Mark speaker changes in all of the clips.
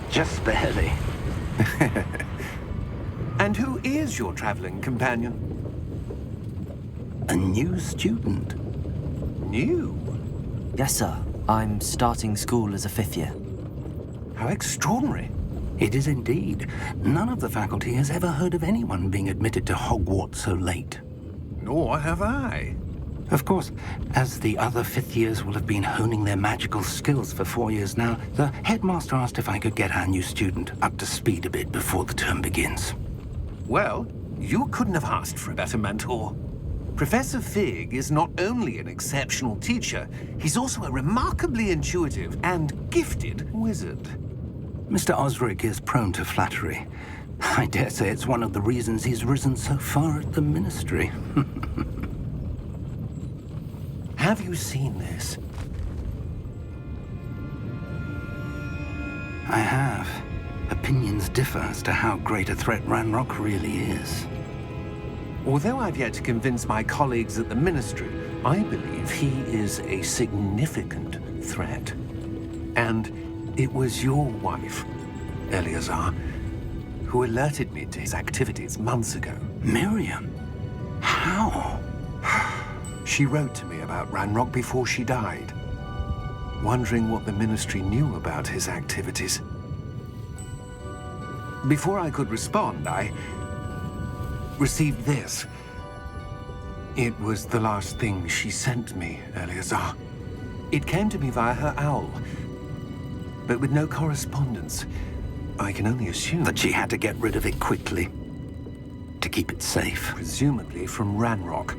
Speaker 1: Just barely.
Speaker 2: And who is your traveling companion?
Speaker 1: A new student.
Speaker 2: New?
Speaker 3: Yes, sir. I'm starting school as a 5th year.
Speaker 2: How extraordinary.
Speaker 1: It is indeed. None of the faculty has ever heard of anyone being admitted to Hogwarts so late.
Speaker 2: Nor have I.
Speaker 1: Of course, as the other 5th years will have been honing their magical skills for 4 years now, the headmaster asked if I could get our new student up to speed a bit before the term begins.
Speaker 2: Well, you couldn't have asked for a better mentor. Professor Fig is not only an exceptional teacher, he's also a remarkably intuitive and gifted wizard.
Speaker 1: Mr. Osric is prone to flattery. I dare say it's one of the reasons he's risen so far at the Ministry.
Speaker 2: Have you seen this?
Speaker 1: I have. Opinions differ as to how great a threat Ranrock really is.
Speaker 2: Although I've yet to convince my colleagues at the Ministry, I believe he is a significant threat. And it was your wife, Eleazar, who alerted me to his activities months ago.
Speaker 1: Miriam? How?
Speaker 2: She wrote to me about Ranrock before she died, wondering what the Ministry knew about his activities. Before I could respond, I received this. It was the last thing she sent me, Eleazar. It came to me via her owl, but with no correspondence. I can only assume
Speaker 1: That she had to get rid of it quickly, to keep it safe.
Speaker 2: presumably from Ranrock.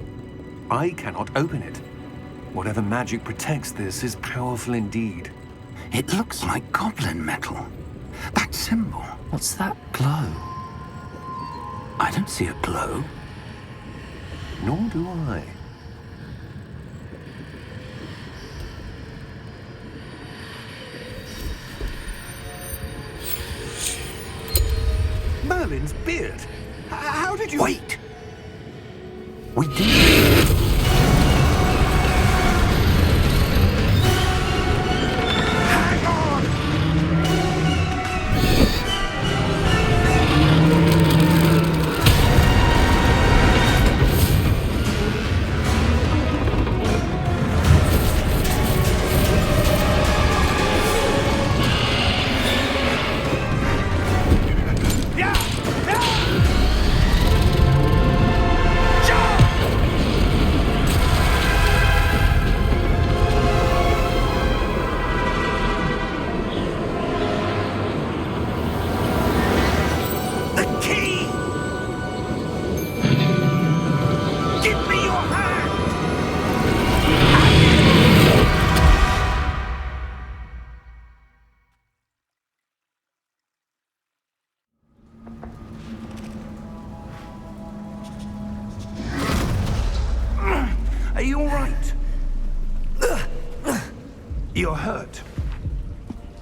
Speaker 2: I cannot open it. Whatever magic protects this is powerful indeed.
Speaker 1: It looks like goblin metal. That symbol.
Speaker 3: What's that glow?
Speaker 1: I don't see a glow.
Speaker 2: Nor do I. Merlin's beard. How did you...
Speaker 1: Wait! We did.
Speaker 2: Hang on! Yeah! The key! Give me your hand!
Speaker 1: Are you all right? You're hurt.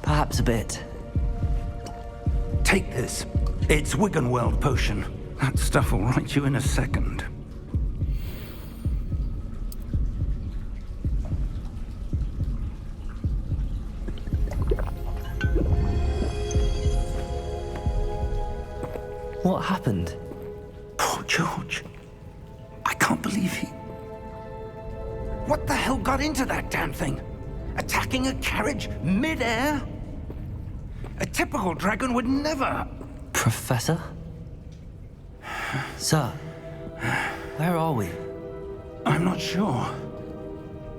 Speaker 3: Perhaps a bit.
Speaker 1: Take this. It's Wiggenweld potion. That stuff will right you in a second.
Speaker 3: What happened?
Speaker 1: Poor George. I can't believe he... What the hell got into that damn thing? Attacking a carriage mid-air? A typical dragon would never...
Speaker 3: Professor? Sir, where are we?
Speaker 1: I'm not sure.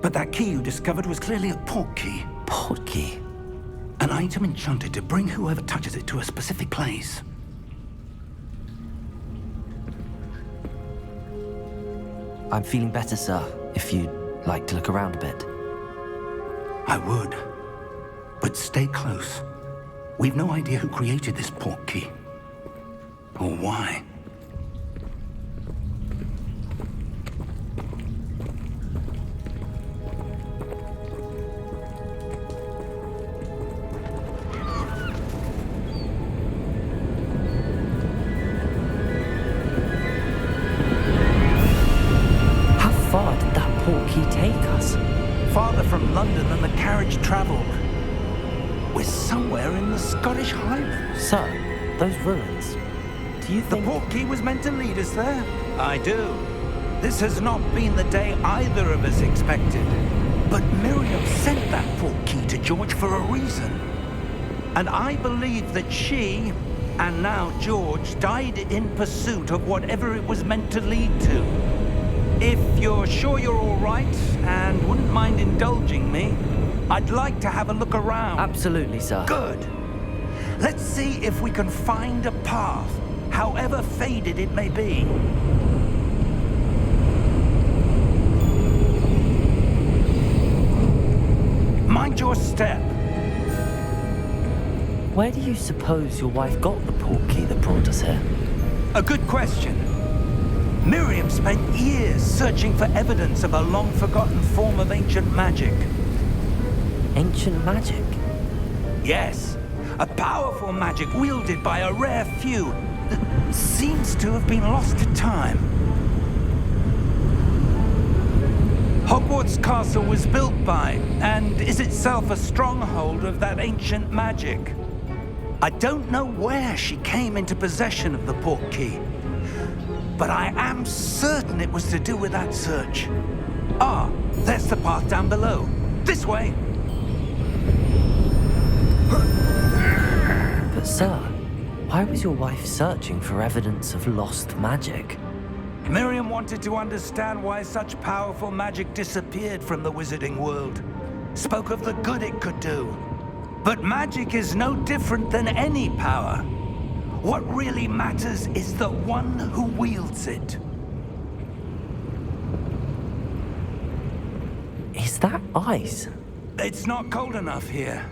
Speaker 1: But that key you discovered was clearly a portkey.
Speaker 3: Portkey?
Speaker 1: An item enchanted to bring whoever touches it to a specific place.
Speaker 3: I'm feeling better, sir, if you'd like to look around a bit.
Speaker 1: I would. But stay close. We've no idea who created this portkey. Or why.
Speaker 3: How far did that portkey take us?
Speaker 1: Farther from London than the carriage traveled. We're somewhere in the Scottish Highlands.
Speaker 3: Sir, those ruins. Do you
Speaker 1: The
Speaker 3: think...
Speaker 1: Portkey was meant to lead us there? I do. This has not been the day either of us expected. But Miriam sent that Portkey to George for a reason. And I believe that she, and now George, died in pursuit of whatever it was meant to lead to. If you're sure you're all right, and wouldn't mind indulging me, I'd like to have a look around.
Speaker 3: Absolutely, sir.
Speaker 1: Good. Let's see if we can find a path, however faded it may be. Mind your step.
Speaker 3: Where do you suppose your wife got the Portkey that brought us here?
Speaker 1: A good question. Miriam spent years searching for evidence of a long-forgotten form of ancient magic.
Speaker 3: Ancient magic?
Speaker 1: Yes, a powerful magic wielded by a rare few that seems to have been lost to time. Hogwarts Castle was built by, and is itself a stronghold of that ancient magic. I don't know where she came into possession of the Portkey, but I am certain it was to do with that search. Ah, there's the path down below. This way.
Speaker 3: But sir, why was your wife searching for evidence of lost magic?
Speaker 1: Miriam wanted to understand why such powerful magic disappeared from the wizarding world. Spoke of the good it could do. But magic is no different than any power. What really matters is the one who wields it.
Speaker 3: Is that ice?
Speaker 1: It's not cold enough here.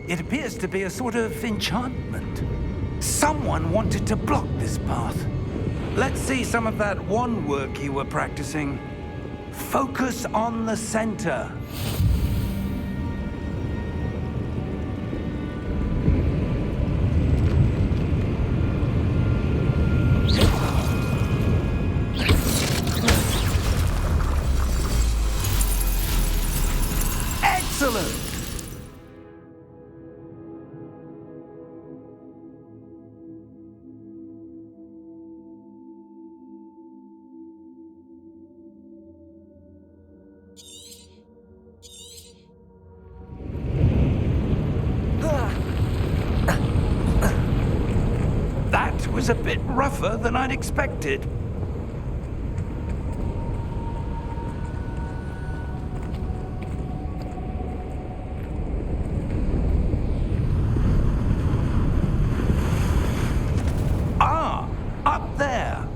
Speaker 1: It appears to be a sort of enchantment. Someone wanted to block this path. Let's see some of that wand work you were practicing. Focus on the center. Excellent! That was a bit rougher than I'd expected. Ah, up there.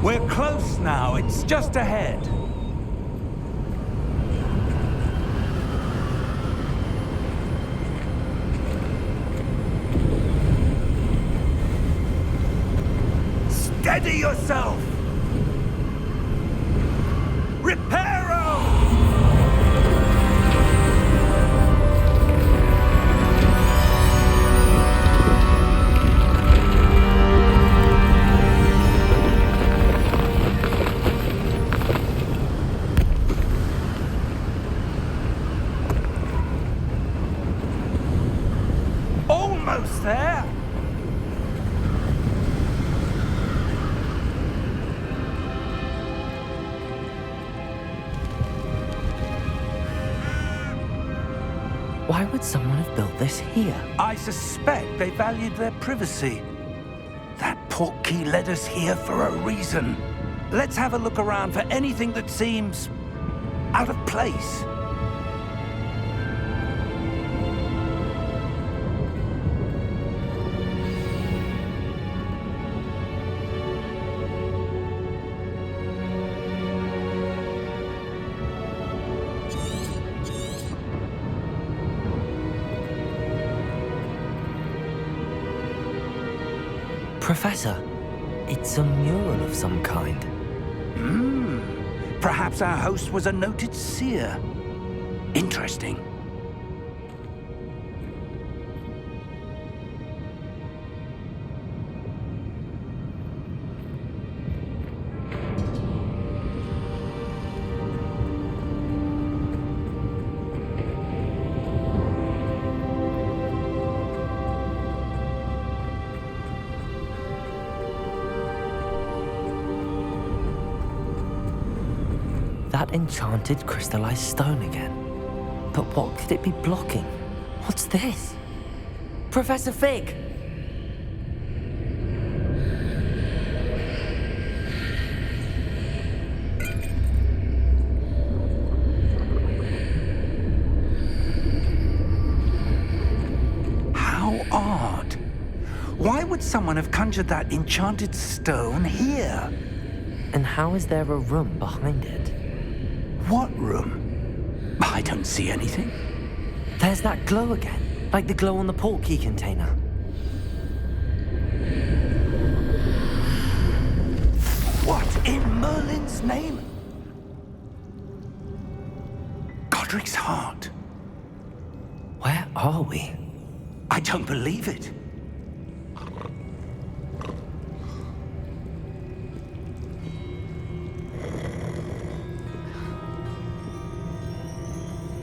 Speaker 1: We're close now. It's just ahead. Steady yourself! Reparo! Almost there!
Speaker 3: Why would someone have built this here?
Speaker 1: I suspect they valued their privacy. That Portkey led us here for a reason. Let's have a look around for anything that seems out of place.
Speaker 3: Professor, it's a mural of some kind.
Speaker 1: Perhaps our host was a noted seer. Interesting.
Speaker 3: That enchanted crystallized stone again. But what could it be blocking? What's this? Professor Fig!
Speaker 1: How odd. Why would someone have conjured that enchanted stone here?
Speaker 3: And how is there a room behind it?
Speaker 1: What room? I don't see anything.
Speaker 3: There's that glow again, like the glow on the portkey container.
Speaker 1: What in Merlin's name? Godric's heart.
Speaker 3: Where are we?
Speaker 1: I don't believe it.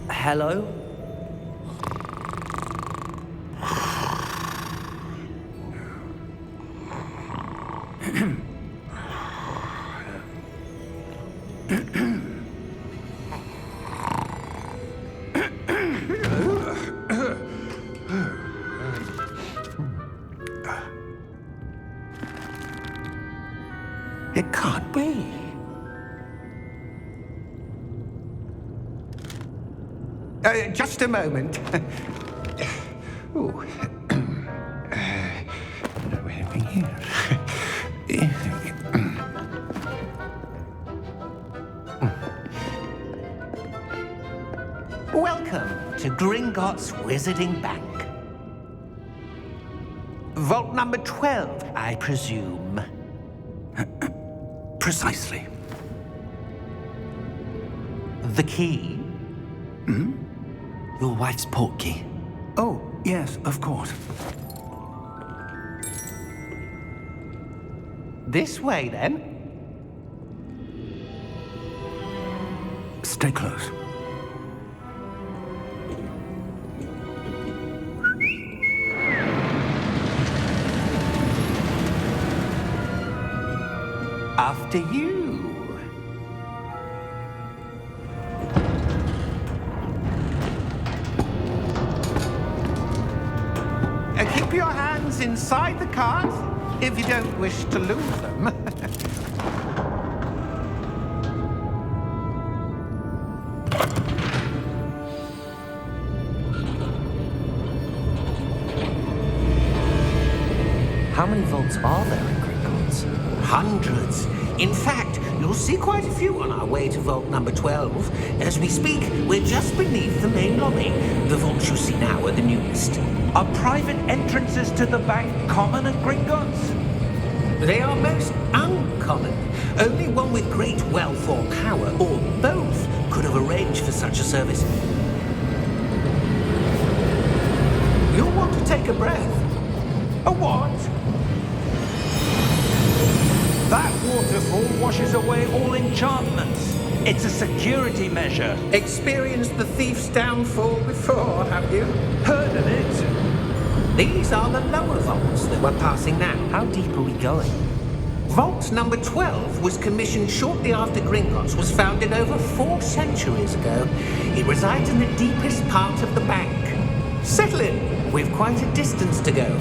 Speaker 3: Hello?
Speaker 2: It can't be. Just a moment. Ooh. Anything here?
Speaker 4: Welcome to Gringotts Wizarding Bank. Vault number 12, I presume.
Speaker 1: Precisely.
Speaker 4: The key?
Speaker 3: Your wife's portkey.
Speaker 1: Oh, yes, of course.
Speaker 4: This way, then.
Speaker 1: Stay close.
Speaker 4: After you. Keep your hands inside the cart if you don't wish to lose them.
Speaker 3: How many vaults are there in Gringotts?
Speaker 4: Hundreds. In fact, you'll see quite a few on our way to vault number 12. As we speak, we're just beneath the main lobby. The vaults you see now are the newest.
Speaker 1: Are private entrances to the bank common at Gringotts?
Speaker 4: They are most uncommon. Only one with great wealth or power, or both, could have arranged for such a service. You'll want to take a breath. A what?
Speaker 1: That waterfall washes away all enchantments. It's a security measure.
Speaker 4: Experienced the thief's downfall before, have you?
Speaker 1: Heard of it?
Speaker 4: These are the lower vaults that we're passing now.
Speaker 3: How deep are we going?
Speaker 4: Vault number 12 was commissioned shortly after Gringotts was founded over 4 centuries ago. It resides in the deepest part of the bank. Settle in. We've quite a distance to go.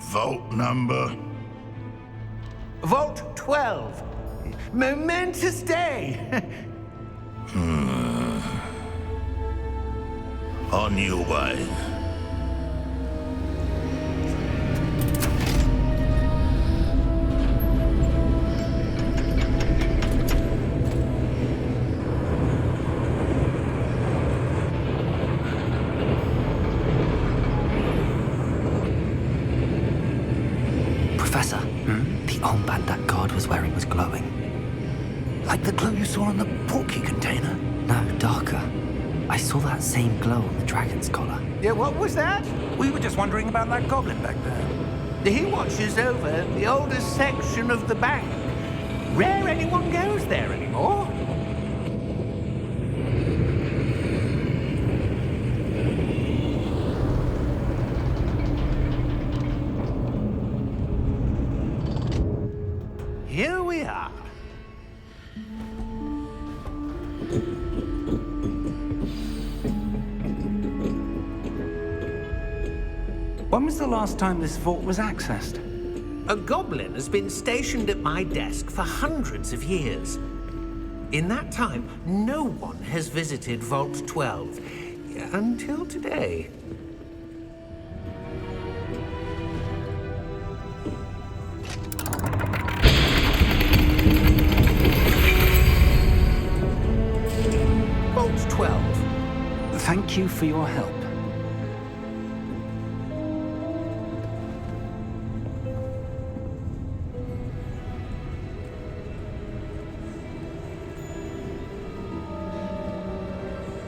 Speaker 5: Vault number?
Speaker 4: Vault 12. Momentous day.
Speaker 5: On your way.
Speaker 3: Professor, the armband that guard was wearing was glowing.
Speaker 1: Like the glow you saw on the portkey container?
Speaker 3: No, darker. I saw that same glow on the dragon's collar.
Speaker 4: Yeah, what was that?
Speaker 1: We were just wondering about that goblin back there.
Speaker 4: He watches over the oldest section of the bank. Rare anyone goes there anymore.
Speaker 1: When was the last time this vault was accessed?
Speaker 4: A goblin has been stationed at my desk for hundreds of years. In that time, no one has visited Vault 12. Until today. Vault 12.
Speaker 1: Thank you for your help.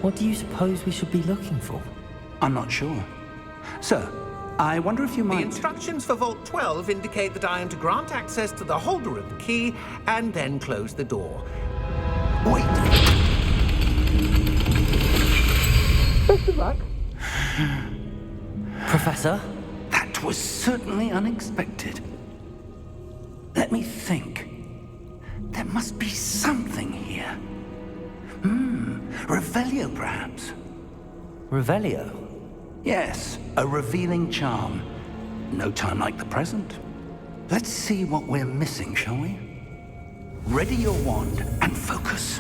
Speaker 3: What do you suppose we should be looking for?
Speaker 1: I'm not sure. Sir, I wonder if you
Speaker 4: The
Speaker 1: might...
Speaker 4: instructions for Vault 12 indicate that I am to grant access to the holder of the key and then close the door.
Speaker 1: Wait!
Speaker 4: Best of luck.
Speaker 3: Professor?
Speaker 1: That was certainly unexpected. Let me think. There must be something here. Revelio, perhaps?
Speaker 3: Revelio?
Speaker 1: Yes, a revealing charm. No time like the present. Let's see what we're missing, shall we? Ready your wand and focus.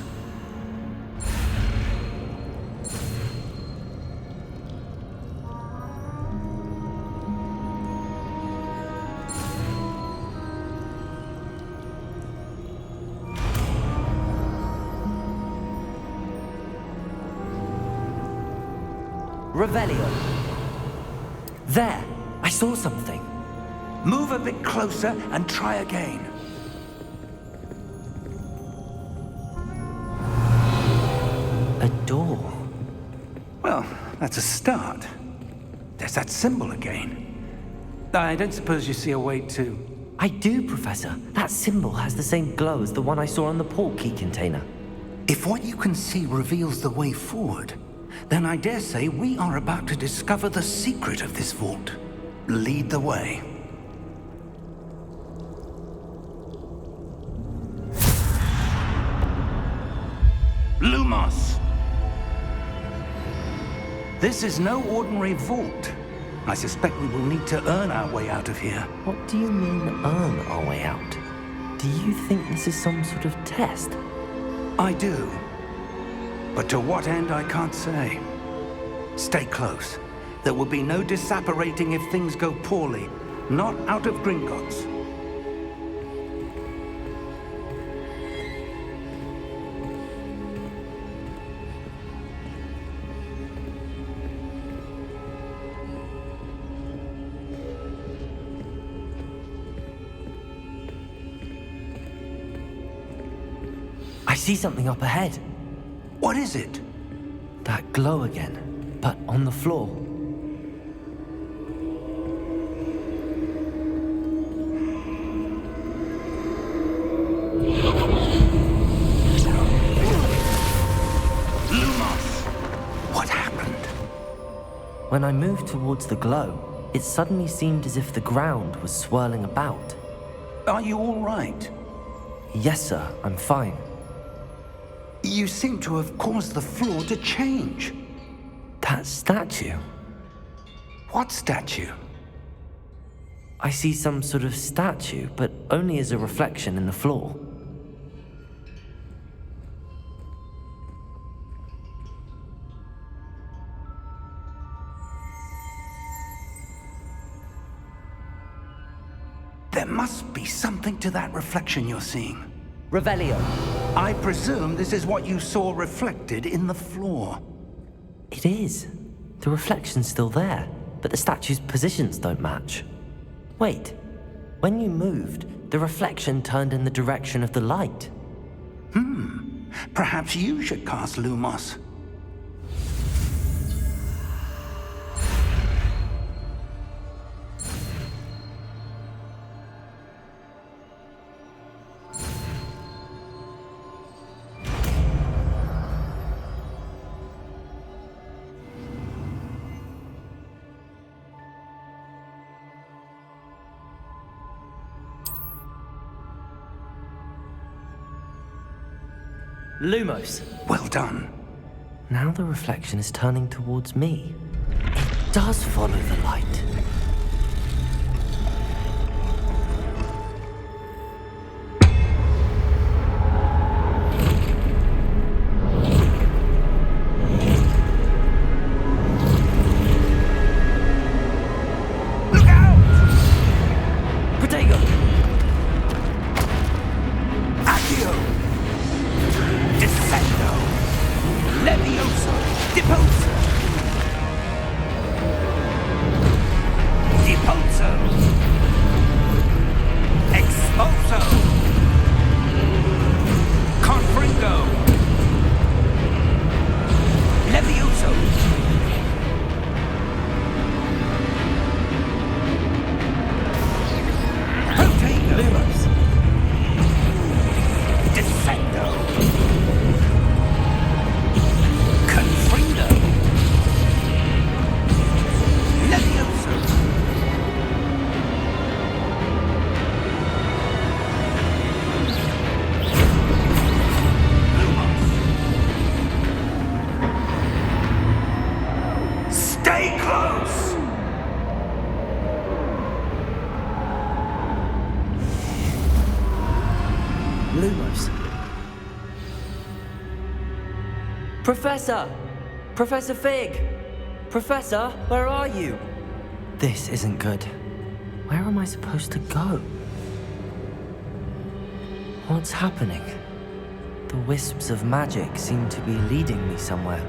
Speaker 3: Revelio. There! I saw something.
Speaker 1: Move a bit closer and try again.
Speaker 3: A door.
Speaker 1: Well, that's a start. There's that symbol again. I don't suppose you see a way to...
Speaker 3: I do, Professor. That symbol has the same glow as the one I saw on the Portkey container.
Speaker 1: If what you can see reveals the way forward, then I dare say we are about to discover the secret of this vault. Lead the way. Lumos! This is no ordinary vault. I suspect we will need to earn our way out of here.
Speaker 3: What do you mean, earn our way out? Do you think this is some sort of test?
Speaker 1: I do. But to what end, I can't say. Stay close. There will be no disapparating if things go poorly. Not out of Gringotts.
Speaker 3: I see something up ahead.
Speaker 1: What is it?
Speaker 3: That glow again, but on the floor.
Speaker 1: Lumos! What happened?
Speaker 3: When I moved towards the glow, it suddenly seemed as if the ground was swirling about.
Speaker 1: Are you all right?
Speaker 3: Yes, sir, I'm fine.
Speaker 1: You seem to have caused the floor to change.
Speaker 3: That statue?
Speaker 1: What statue?
Speaker 3: I see some sort of statue, but only as a reflection in the floor.
Speaker 1: There must be something to that reflection you're seeing.
Speaker 3: Revelio.
Speaker 1: I presume this is what you saw reflected in the floor.
Speaker 3: It is. The reflection's still there, but the statue's positions don't match. Wait. When you moved, the reflection turned in the direction of the light.
Speaker 1: Perhaps you should cast Lumos.
Speaker 3: Lumos.
Speaker 1: Well done.
Speaker 3: Now the reflection is turning towards me. It does follow the light.
Speaker 1: Deposer! Deposer! Exposo! Confringo! Levioso! Protego!
Speaker 3: Lumos!
Speaker 1: Defendo! Confrindo! Levioso! Lumos! Stay close!
Speaker 3: Lumos! Professor! Professor Fig! Professor, where are you? This isn't good. Where am I supposed to go? What's happening? The wisps of magic seem to be leading me somewhere.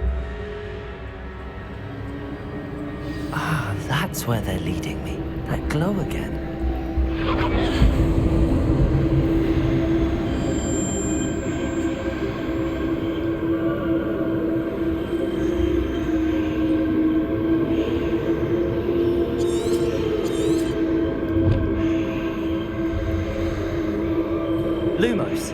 Speaker 3: Ah, that's where they're leading me. That glow again. Lumos.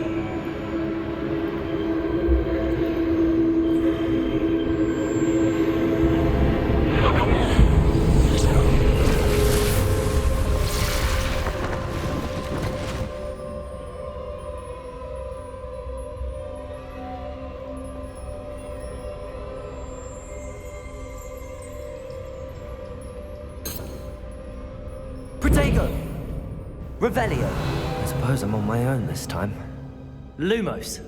Speaker 3: Protego! Revelio. I suppose I'm on my own this time. Lumos.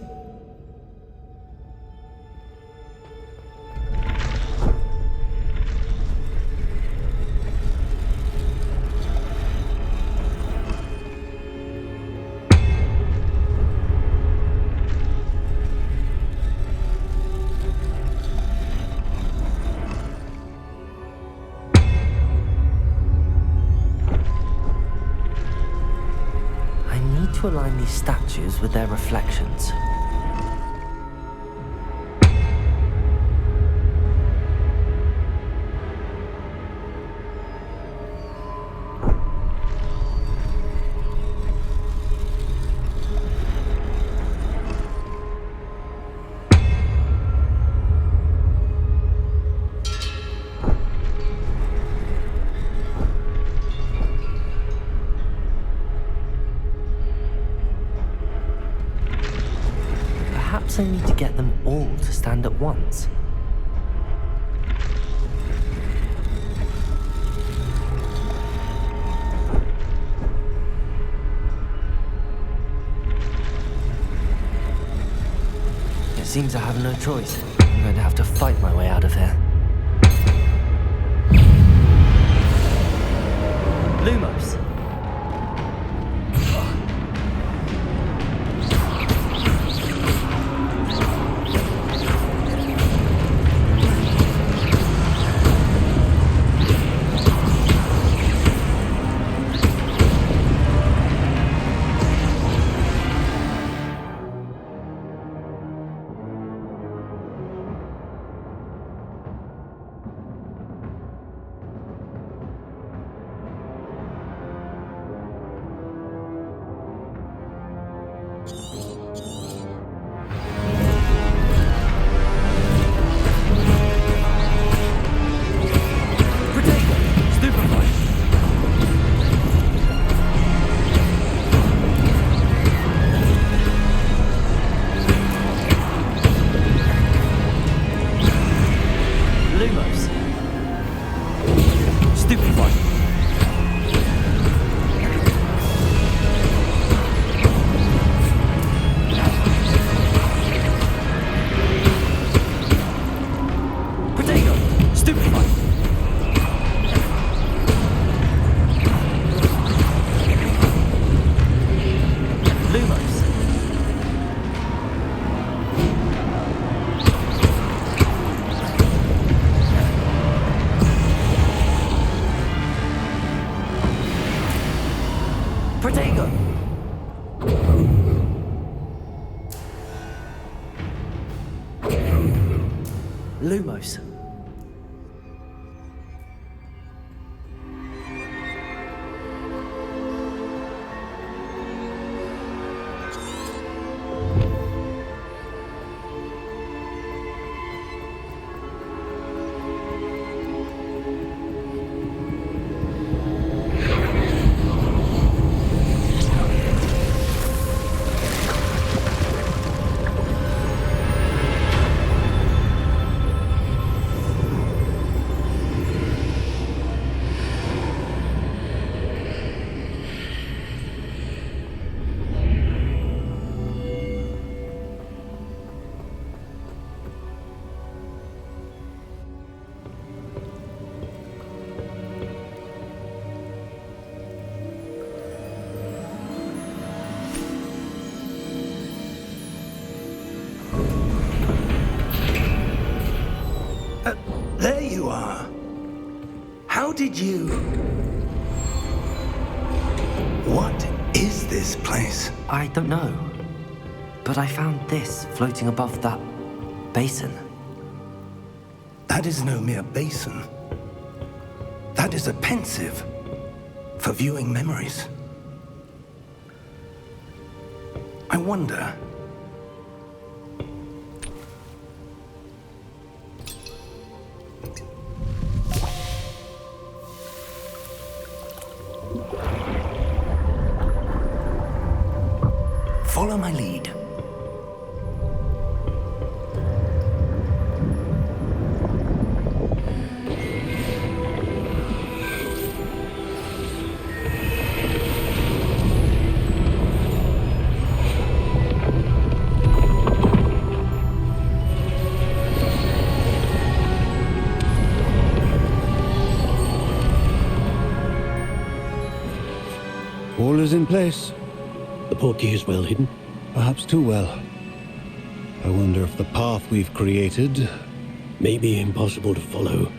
Speaker 3: I need to align these statues with their reflections. Perhaps I need to get them all to stand at once. It seems I have no choice. I'm going to have to fight my way out of here. Lumos. Lumos.
Speaker 1: There you are. How did you... What is this place?
Speaker 3: I don't know. But I found this floating above that basin.
Speaker 1: That is no mere basin. That is a pensive for viewing memories. I wonder... Follow my lead.
Speaker 6: All is in place.
Speaker 7: The portkey is well hidden.
Speaker 6: Perhaps too well. I wonder if the path we've created...
Speaker 7: May be impossible to follow.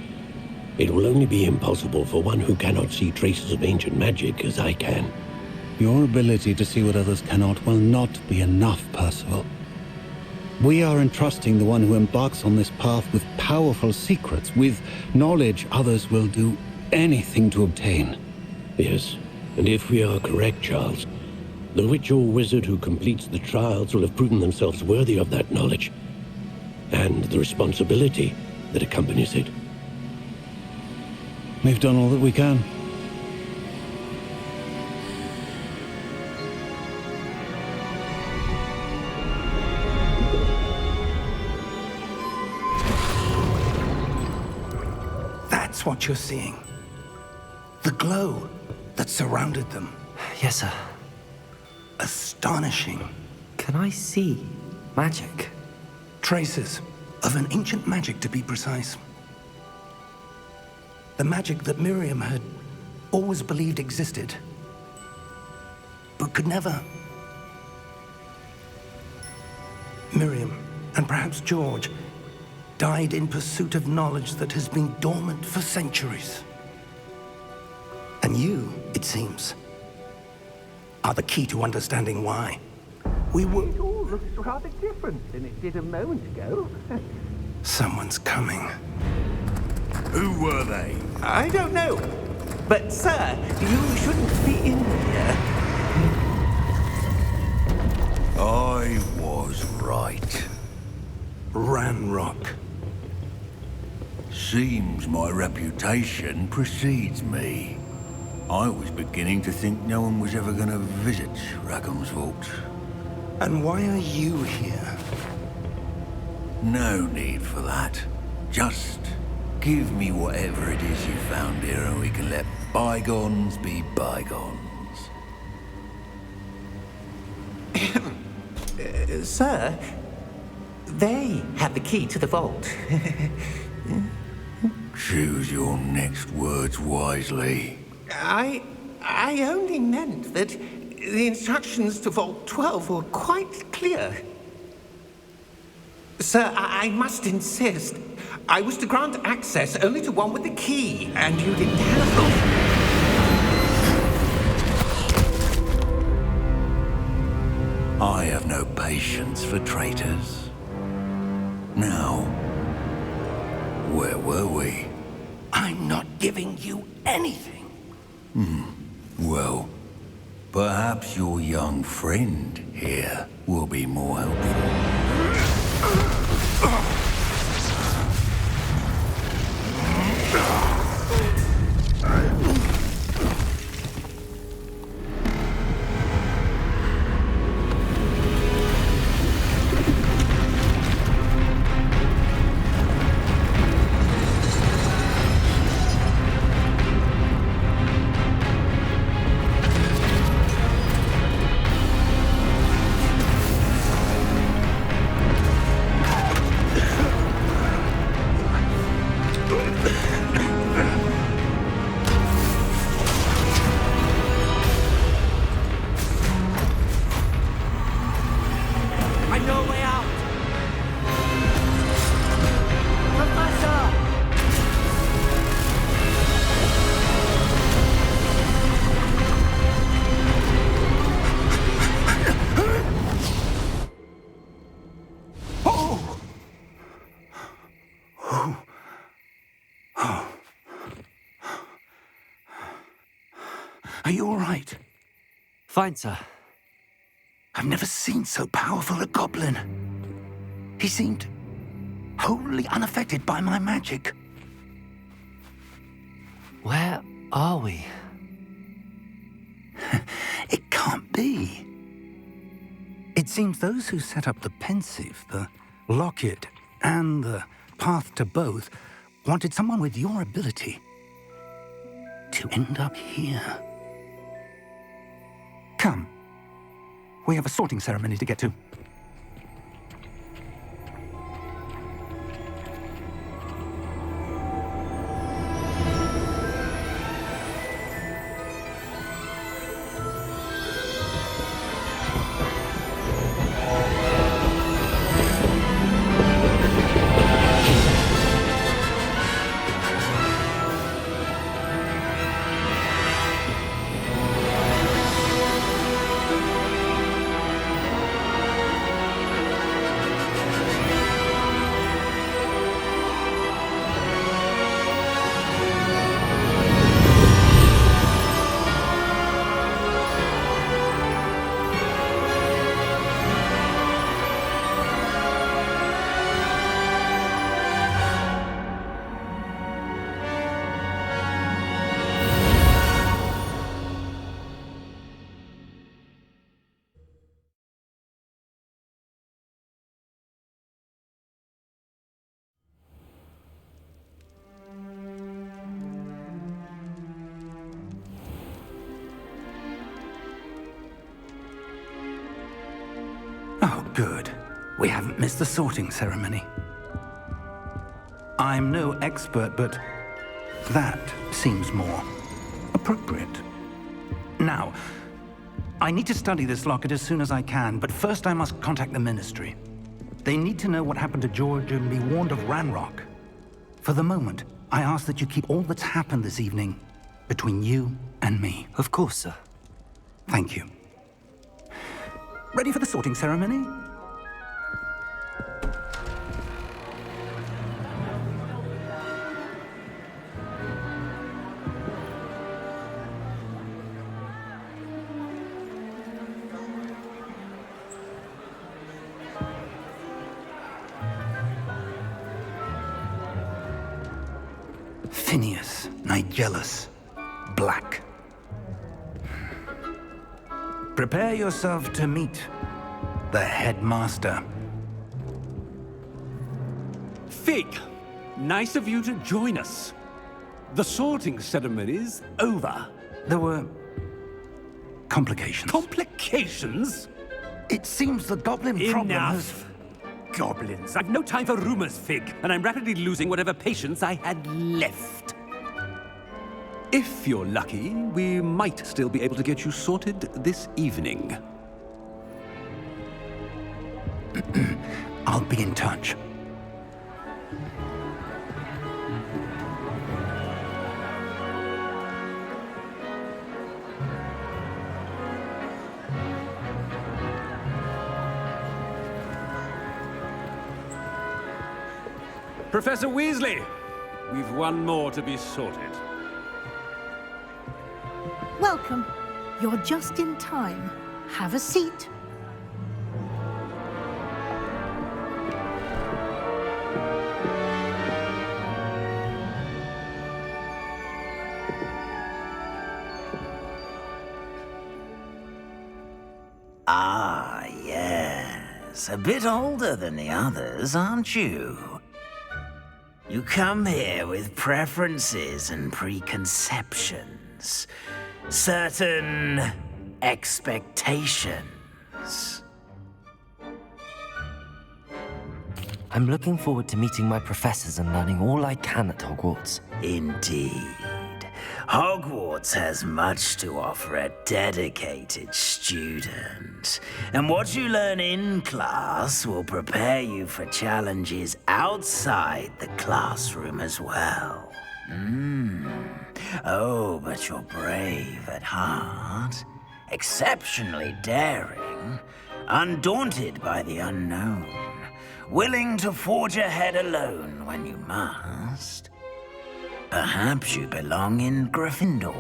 Speaker 7: It will only be impossible for one who cannot see traces of ancient magic as I can.
Speaker 6: Your ability to see what others cannot will not be enough, Percival. We are entrusting the one who embarks on this path with powerful secrets, with knowledge others will do anything to obtain.
Speaker 7: Yes, and if we are correct, Charles, the witch or wizard who completes the trials will have proven themselves worthy of that knowledge, and the responsibility that accompanies it.
Speaker 6: We've done all that we can.
Speaker 1: That's what you're seeing. The glow that surrounded them.
Speaker 3: Yes, sir.
Speaker 1: Astonishing.
Speaker 3: Can I see magic?
Speaker 1: Traces of an ancient magic, to be precise. The magic that Miriam had always believed existed, but could never. Miriam, and perhaps George, died in pursuit of knowledge that has been dormant for centuries. And you, it seems, are the key to understanding why. We were...
Speaker 4: It all looks rather different than it did a moment ago.
Speaker 1: Someone's coming.
Speaker 5: Who were they?
Speaker 4: I don't know. But, sir, you shouldn't be in here.
Speaker 5: I was right.
Speaker 1: Ranrock.
Speaker 5: Seems my reputation precedes me. I was beginning to think no one was ever going to visit Rackham's vault.
Speaker 1: And why are you here?
Speaker 5: No need for that. Just give me whatever it is you found here and we can let bygones be bygones.
Speaker 4: Sir, they have the key to the vault.
Speaker 5: Choose your next words wisely.
Speaker 4: I only meant that the instructions to Vault 12 were quite clear. Sir, I must insist. I was to grant access only to one with the key, and you didn't have them.
Speaker 5: I have no patience for traitors. Now,
Speaker 1: giving you anything.
Speaker 5: Well, perhaps your young friend here will be more helpful.
Speaker 1: I know a way out! Professor! Are you all right?
Speaker 3: Fine, sir.
Speaker 1: I've never seen so powerful a goblin. He seemed wholly unaffected by my magic.
Speaker 3: Where are we?
Speaker 1: It can't be. It seems those who set up the pensive, the locket, and the path to both wanted someone with your ability to end up here. Come. We have a sorting ceremony to get to. Oh, good. We haven't missed the sorting ceremony. I'm no expert, but that seems more appropriate. Now, I need to study this locket as soon as I can, but first I must contact the Ministry. They need to know what happened to George and be warned of Ranrock. For the moment, I ask that you keep all that's happened this evening between you and me.
Speaker 3: Of course, sir.
Speaker 1: Thank you. Ready for the sorting ceremony? Phineas, Nigellus, Black. Prepare yourself to meet the headmaster.
Speaker 8: Fig, nice of you to join us. The sorting ceremony's over.
Speaker 1: There were complications.
Speaker 8: Complications?
Speaker 1: It seems the goblin problem has...
Speaker 8: Enough. Goblins. I've no time for rumors, Fig, and I'm rapidly losing whatever patience I had left. If you're lucky, we might still be able to get you sorted this evening.
Speaker 1: I'll be in touch.
Speaker 8: Professor Weasley, we've one more to be sorted.
Speaker 9: Welcome. You're just in time. Have a seat.
Speaker 1: Ah, yes. A bit older than the others, aren't you? You come here with preferences and preconceptions. Certain expectations.
Speaker 3: I'm looking forward to meeting my professors and learning all I can at Hogwarts.
Speaker 1: Indeed. Hogwarts has much to offer a dedicated student. And what you learn in class will prepare you for challenges outside the classroom as well. Oh, but you're brave at heart, exceptionally daring, undaunted by the unknown, willing to forge ahead alone when you must. Perhaps you belong in Gryffindor.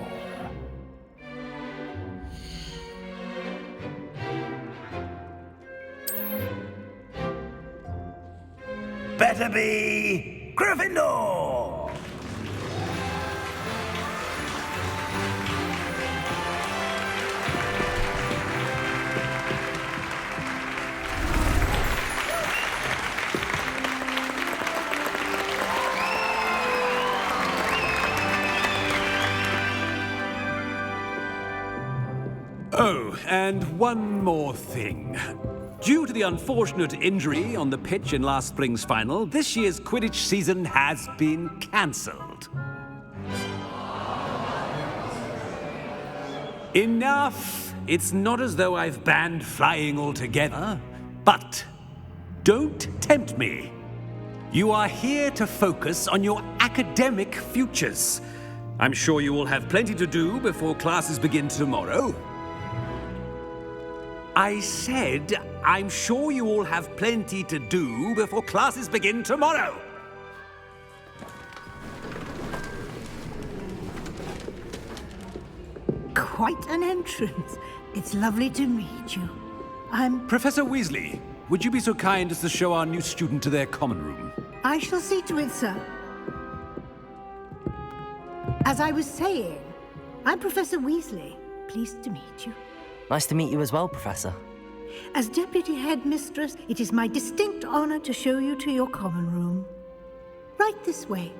Speaker 1: Better be Gryffindor!
Speaker 8: Oh, and one more thing. Due to the unfortunate injury on the pitch in last spring's final, this year's Quidditch season has been cancelled. Enough! It's not as though I've banned flying altogether, but don't tempt me. You are here to focus on your academic futures. I'm sure you will have plenty to do before classes begin tomorrow. I said, I'm sure you all have plenty to do before classes begin tomorrow.
Speaker 9: Quite an entrance. It's lovely to meet you. I'm...
Speaker 8: Professor Weasley, would you be so kind as to show our new student to their common room?
Speaker 9: I shall see to it, sir. As I was saying, I'm Professor Weasley. Pleased to meet you.
Speaker 3: Nice to meet you as well, Professor.
Speaker 9: As Deputy Headmistress, it is my distinct honor to show you to your common room. Right this way.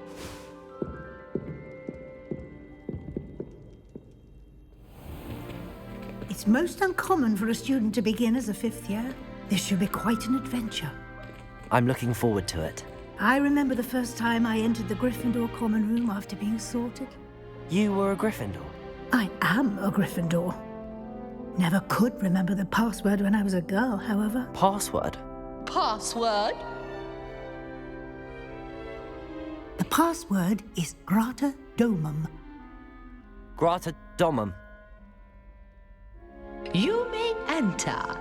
Speaker 9: It's most uncommon for a student to begin as a fifth year. This should be quite an adventure.
Speaker 3: I'm looking forward to it.
Speaker 9: I remember the first time I entered the Gryffindor common room after being sorted.
Speaker 3: You were a Gryffindor?
Speaker 9: I am a Gryffindor. Never could remember the password when I was a girl, however.
Speaker 3: Password?
Speaker 10: Password?
Speaker 9: The password is Grata Domum.
Speaker 3: Grata Domum.
Speaker 10: You may enter.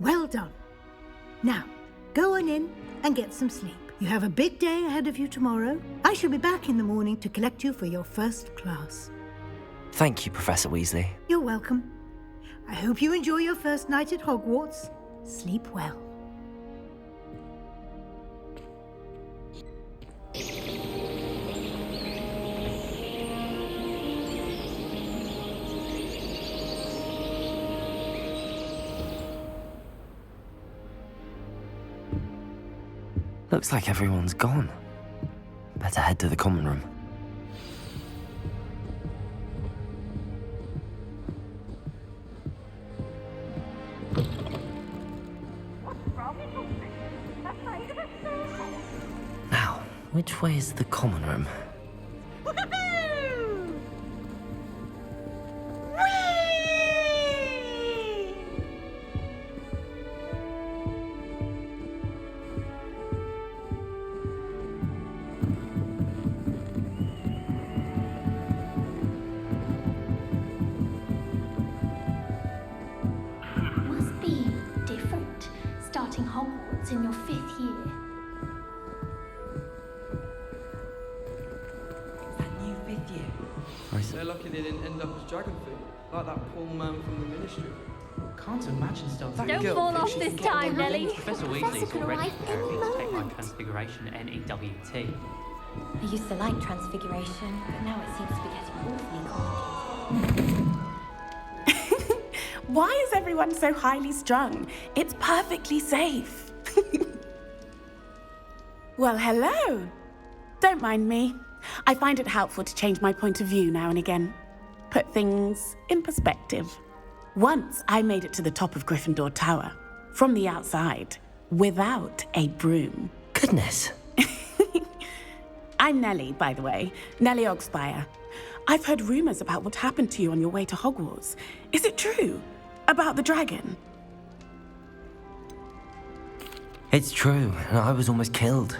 Speaker 9: Well done. Now, go on in and get some sleep. You have a big day ahead of you tomorrow. I shall be back in the morning to collect you for your first class.
Speaker 3: Thank you, Professor Weasley.
Speaker 9: You're welcome. I hope you enjoy your first night at Hogwarts. Sleep well.
Speaker 3: Looks like everyone's gone. Better head to the common room. Now, which way is the common room?
Speaker 11: Must be different starting Hogwarts Hogwarts in your 5th year.
Speaker 12: That new 5th year.
Speaker 13: They're lucky they didn't end up as dragon food, like that poor man from the Ministry.
Speaker 12: Can't imagine stuff.
Speaker 11: Don't fall off this time, Nelly.
Speaker 14: Professor Weasley's already preparing me to take my Transfiguration NEWT.
Speaker 11: I used to like Transfiguration, but now it seems to be getting awfully complicated.
Speaker 15: Why is everyone so highly strung? It's perfectly safe. Well, hello. Don't mind me. I find it helpful to change my point of view now and again. Put things in perspective. Once I made it to the top of Gryffindor Tower, from the outside, without a broom.
Speaker 3: Goodness.
Speaker 15: I'm Nellie, by the way. Nellie Ogspire. I've heard rumors about what happened to you on your way to Hogwarts. Is it true? About the dragon?
Speaker 3: It's true, and I was almost killed.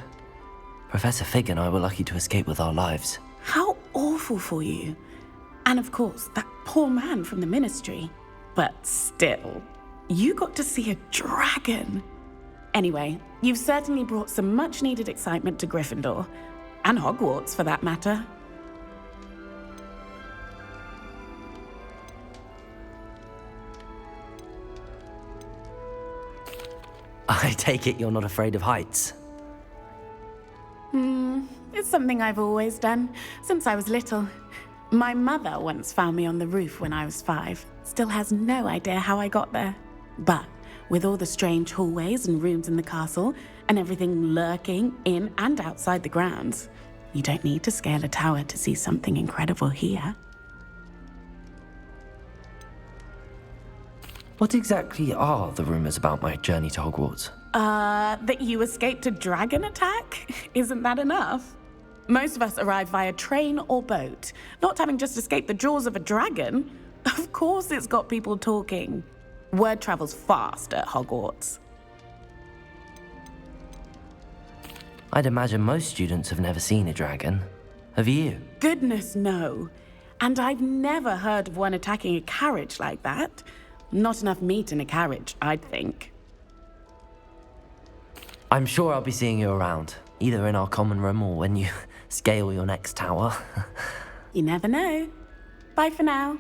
Speaker 3: Professor Fig and I were lucky to escape with our lives.
Speaker 15: How awful for you. And of course, that poor man from the Ministry. But still, you got to see a dragon. Anyway, you've certainly brought some much-needed excitement to Gryffindor. And Hogwarts, for that matter.
Speaker 3: I take it you're not afraid of heights.
Speaker 15: It's something I've always done, since I was little. My mother once found me on the roof when I was 5. Still has no idea how I got there. But with all the strange hallways and rooms in the castle, and everything lurking in and outside the grounds, you don't need to scale a tower to see something incredible here.
Speaker 3: What exactly are the rumors about my journey to Hogwarts?
Speaker 15: That you escaped a dragon attack? Isn't that enough? Most of us arrive via train or boat, not having just escaped the jaws of a dragon. Of course it's got people talking. Word travels fast at Hogwarts.
Speaker 3: I'd imagine most students have never seen a dragon. Have you?
Speaker 15: Goodness, no. And I've never heard of one attacking a carriage like that. Not enough meat in a carriage, I'd think.
Speaker 3: I'm sure I'll be seeing you around, either in our common room or when you scale your next tower.
Speaker 15: You never know. Bye for now.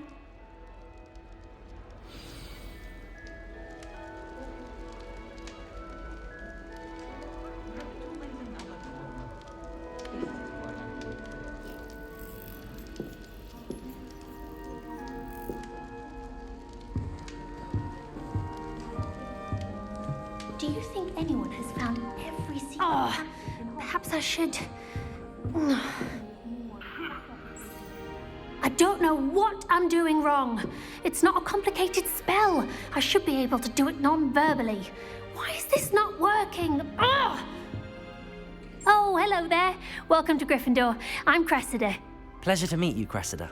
Speaker 11: Do you think anyone has found every single... perhaps I should... I don't know what I'm doing wrong. It's not a complicated spell. I should be able to do it non-verbally. Why is this not working? Oh, hello there. Welcome to Gryffindor. I'm Cressida.
Speaker 3: Pleasure to meet you, Cressida.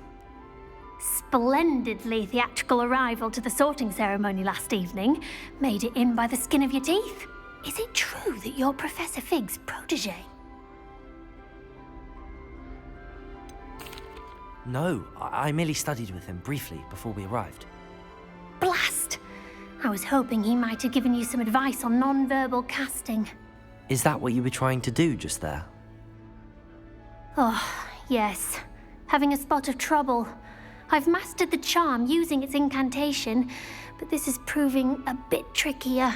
Speaker 11: Splendidly theatrical arrival to the sorting ceremony last evening. Made it in by the skin of your teeth. Is it true that you're Professor Fig's protege?
Speaker 3: No, I merely studied with him briefly before we arrived.
Speaker 11: Blast! I was hoping he might have given you some advice on non-verbal casting.
Speaker 3: Is that what you were trying to do just there?
Speaker 11: Oh, yes. Having a spot of trouble. I've mastered the charm using its incantation, but this is proving a bit trickier.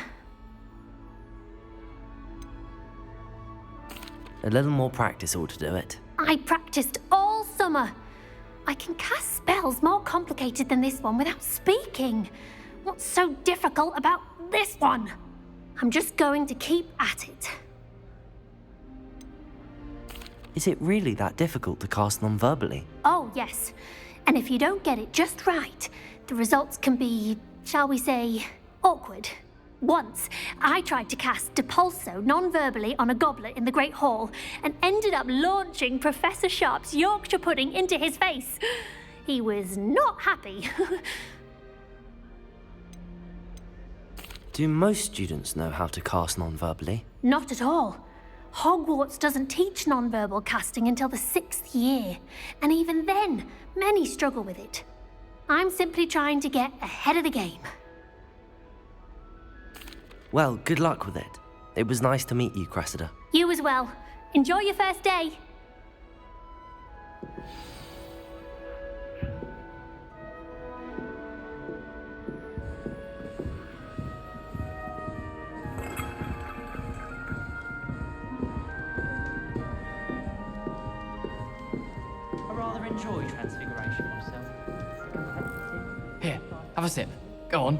Speaker 3: A little more practice ought to do it.
Speaker 11: I practiced all summer. I can cast spells more complicated than this one without speaking. What's so difficult about this one? I'm just going to keep at it.
Speaker 3: Is it really that difficult to cast non-verbally?
Speaker 11: Oh, yes. And if you don't get it just right, the results can be, shall we say, awkward. Once, I tried to cast Depulso non-verbally on a goblet in the Great Hall and ended up launching Professor Sharp's Yorkshire pudding into his face. He was not happy.
Speaker 3: Do most students know how to cast non-verbally?
Speaker 11: Not at all. Hogwarts doesn't teach non-verbal casting until the 6th year, and even then, many struggle with it. I'm simply trying to get ahead of the game.
Speaker 3: Well, good luck with it. It was nice to meet you, Cressida.
Speaker 11: You as well. Enjoy your first day.
Speaker 14: I rather enjoy Transfiguration myself.
Speaker 12: Here, have a sip. Go on.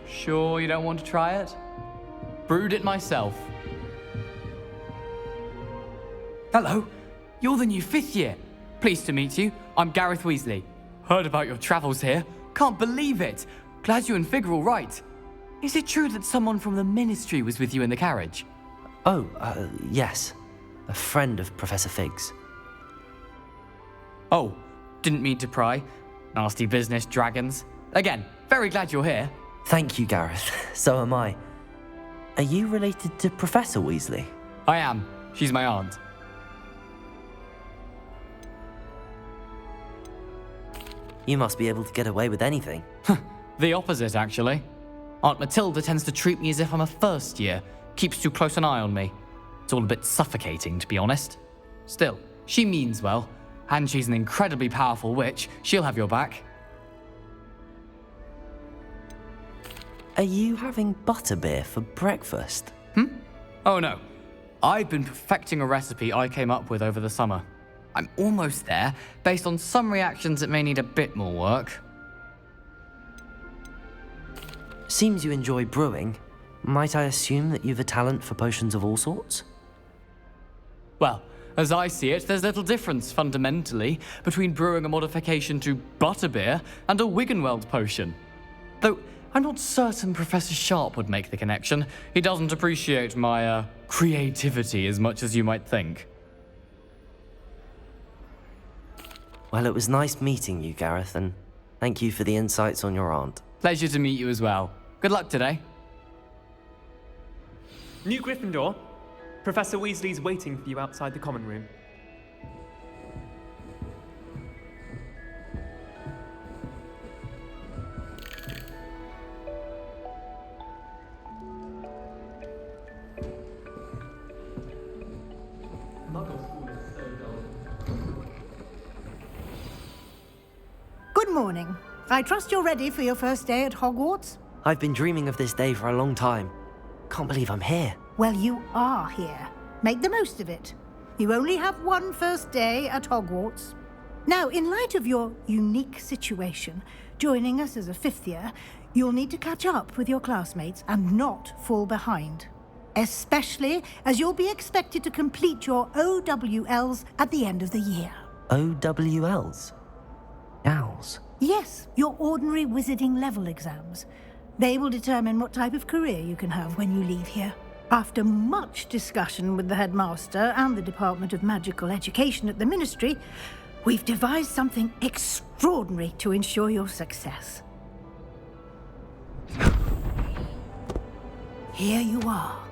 Speaker 12: Sure you don't want to try it? Brewed it myself. Hello, you're the new 5th year. Pleased to meet you. I'm Gareth Weasley. Heard about your travels here. Can't believe it. Glad you and Fig are all right. Is it true that someone from the Ministry was with you in the carriage?
Speaker 3: Oh, yes. A friend of Professor Fig's.
Speaker 12: Oh, didn't mean to pry. Nasty business, dragons. Again, very glad you're here.
Speaker 3: Thank you, Gareth. So am I. Are you related to Professor Weasley?
Speaker 12: I am. She's my aunt.
Speaker 3: You must be able to get away with anything.
Speaker 12: The opposite, actually. Aunt Matilda tends to treat me as if I'm a first year. Keeps too close an eye on me. It's all a bit suffocating, to be honest. Still, she means well. And she's an incredibly powerful witch. She'll have your back.
Speaker 3: Are you having butterbeer for breakfast?
Speaker 12: Oh no. I've been perfecting a recipe I came up with over the summer. I'm almost there. Based on some reactions, it may need a bit more work.
Speaker 3: Seems you enjoy brewing. Might I assume that you've a talent for potions of all sorts?
Speaker 12: Well, as I see it, there's little difference, fundamentally, between brewing a modification to butterbeer and a Wiggenweld potion. Though, I'm not certain Professor Sharp would make the connection. He doesn't appreciate my, creativity as much as you might think.
Speaker 3: Well, it was nice meeting you, Gareth, and thank you for the insights on your aunt.
Speaker 12: Pleasure to meet you as well. Good luck today.
Speaker 16: New Gryffindor. Professor Weasley's waiting for you outside the common room.
Speaker 9: Good morning. I trust you're ready for your first day at Hogwarts?
Speaker 3: I've been dreaming of this day for a long time. Can't believe I'm here.
Speaker 9: Well, you are here. Make the most of it. You only have one first day at Hogwarts. Now, in light of your unique situation, joining us as a 5th year, you'll need to catch up with your classmates and not fall behind. Especially as you'll be expected to complete your OWLs at the end of the year.
Speaker 3: OWLs? Owls?
Speaker 9: Yes, your ordinary wizarding level exams. They will determine what type of career you can have when you leave here. After much discussion with the headmaster and the Department of Magical Education at the Ministry, we've devised something extraordinary to ensure your success. Here you are.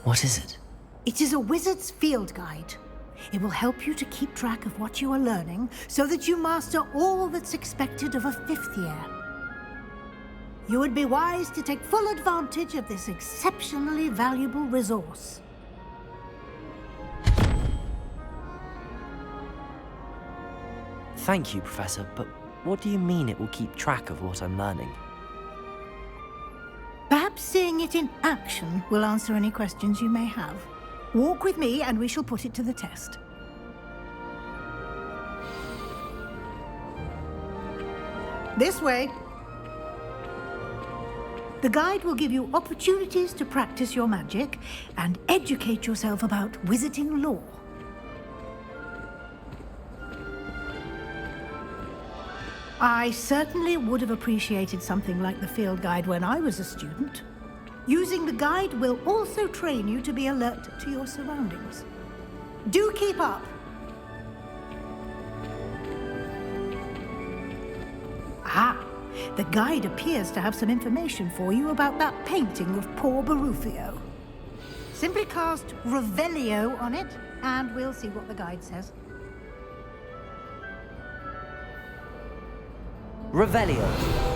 Speaker 3: What is it?
Speaker 9: It is a wizard's field guide. It will help you to keep track of what you are learning so that you master all that's expected of a 5th year. You would be wise to take full advantage of this exceptionally valuable resource.
Speaker 3: Thank you, Professor, but what do you mean it will keep track of what I'm learning?
Speaker 9: Perhaps seeing it in action will answer any questions you may have. Walk with me and we shall put it to the test. This way. The guide will give you opportunities to practice your magic and educate yourself about wizarding lore. I certainly would have appreciated something like the field guide when I was a student. Using the guide will also train you to be alert to your surroundings. Do keep up. Ah, the The guide appears to have some information for you about that painting of poor Barufio. Simply cast Revelio on it, and we'll see what the guide says.
Speaker 3: Revelio.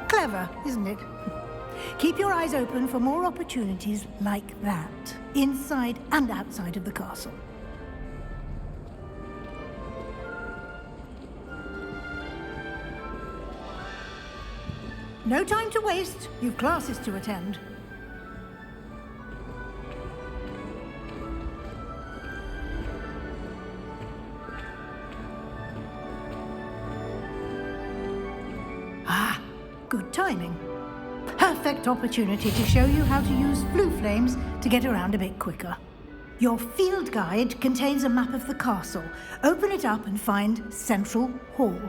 Speaker 9: Clever, isn't it? Keep your eyes open for more opportunities like that, inside and outside of the castle. No time to waste. You've classes to attend. Ah, good timing. Perfect opportunity to show you how to use blue flames to get around a bit quicker. Your field guide contains a map of the castle. Open it up and find Central Hall.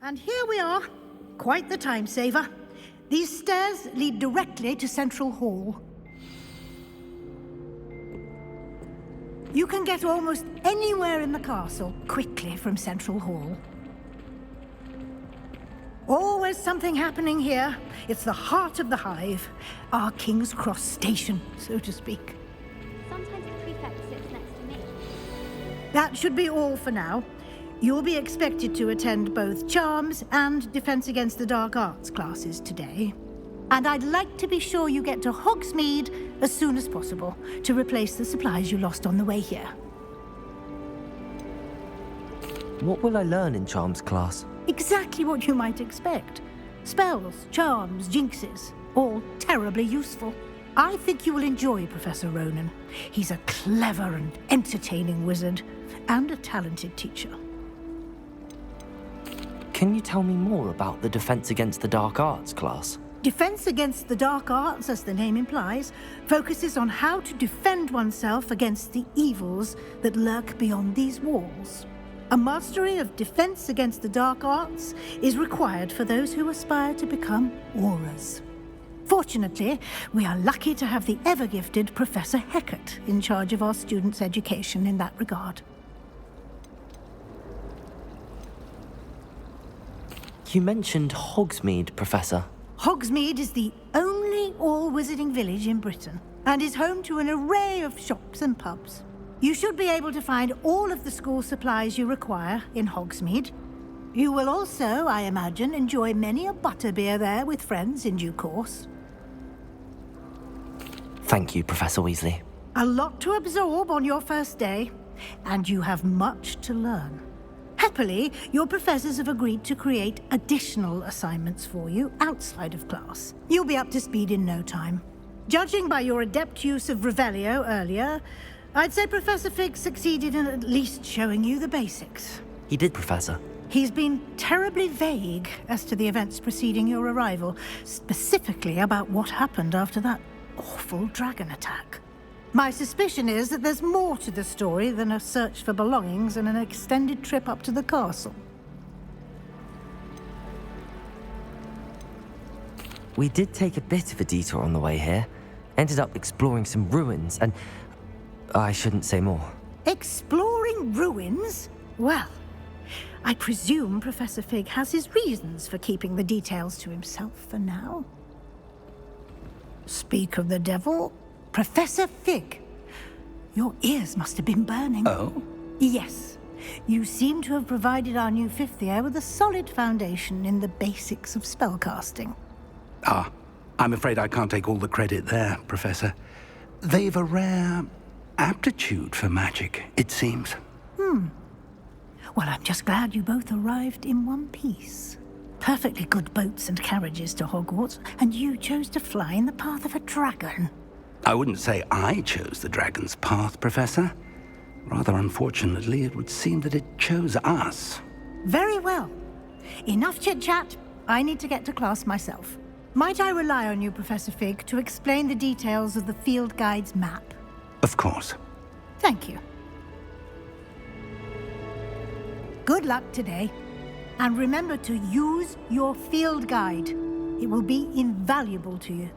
Speaker 9: And here we are. Quite the time saver. These stairs lead directly to Central Hall. You can get almost anywhere in the castle quickly from Central Hall. Always something happening here. It's the heart of the hive. Our King's Cross station, so to speak.
Speaker 11: Sometimes the prefect sits next to me.
Speaker 9: That should be all for now. You'll be expected to attend both Charms and Defense Against the Dark Arts classes today. And I'd like to be sure you get to Hogsmeade as soon as possible to replace the supplies you lost on the way here.
Speaker 3: What will I learn in Charms class?
Speaker 9: Exactly what you might expect. Spells, charms, jinxes, all terribly useful. I think you will enjoy Professor Ronan. He's a clever and entertaining wizard, and a talented teacher.
Speaker 3: Can you tell me more about the Defense Against the Dark Arts class?
Speaker 9: Defense Against the Dark Arts, as the name implies, focuses on how to defend oneself against the evils that lurk beyond these walls. A mastery of Defense Against the Dark Arts is required for those who aspire to become Aurors. Fortunately, we are lucky to have the ever-gifted Professor Hecat in charge of our students' education in that regard.
Speaker 3: You mentioned Hogsmeade, Professor.
Speaker 9: Hogsmeade is the only only all-wizarding village in Britain, and is home to an array of shops and pubs. You should be able to find all of the school supplies you require in Hogsmeade. You will also, I imagine, enjoy many a butterbeer there with friends in due course.
Speaker 3: Thank you, Professor Weasley.
Speaker 9: A lot to absorb on your first day, and you have much to learn. Happily, your professors have agreed to create additional assignments for you outside of class. You'll be up to speed in no time. Judging by your adept use of Revelio earlier, I'd say Professor Fig succeeded in at least showing you the basics.
Speaker 3: He did, Professor.
Speaker 9: He's been terribly vague as to the events preceding your arrival, specifically about what happened after that awful dragon attack. My suspicion is that there's more to the story than a search for belongings and an extended trip up to the castle.
Speaker 3: We did take a bit of a detour on the way here. Ended up exploring some ruins and... I shouldn't say more.
Speaker 9: Exploring ruins? Well, I presume Professor Fig has his reasons for keeping the details to himself for now. Speak of the devil, Professor Fig. Your ears must have been burning.
Speaker 1: Oh?
Speaker 9: Yes. You seem to have provided our new fifth year with a solid foundation in the basics of spellcasting.
Speaker 1: Ah, I'm afraid I can't take all the credit there, Professor. They've a rare aptitude for magic, it seems.
Speaker 9: Well, I'm just glad you both arrived in one piece. Perfectly good boats and carriages to Hogwarts, and you chose to fly in the path of a dragon.
Speaker 1: I wouldn't say I chose the dragon's path, Professor. Rather unfortunately, it would seem that it chose us.
Speaker 9: Very well. Enough chit-chat. I need to get to class myself. Might I rely on you, Professor Fig, to explain the details of the field guide's map?
Speaker 1: Of course.
Speaker 9: Thank you. Good luck today. And remember to use your field guide. It will be invaluable to you.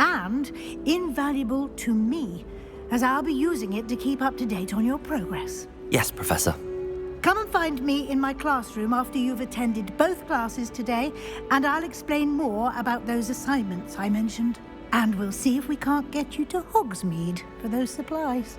Speaker 9: And invaluable to me, as I'll be using it to keep up to date on your progress.
Speaker 3: Yes, Professor.
Speaker 9: Come and find me in my classroom after you've attended both classes today, and I'll explain more about those assignments I mentioned. And we'll see if we can't get you to Hogsmeade for those supplies.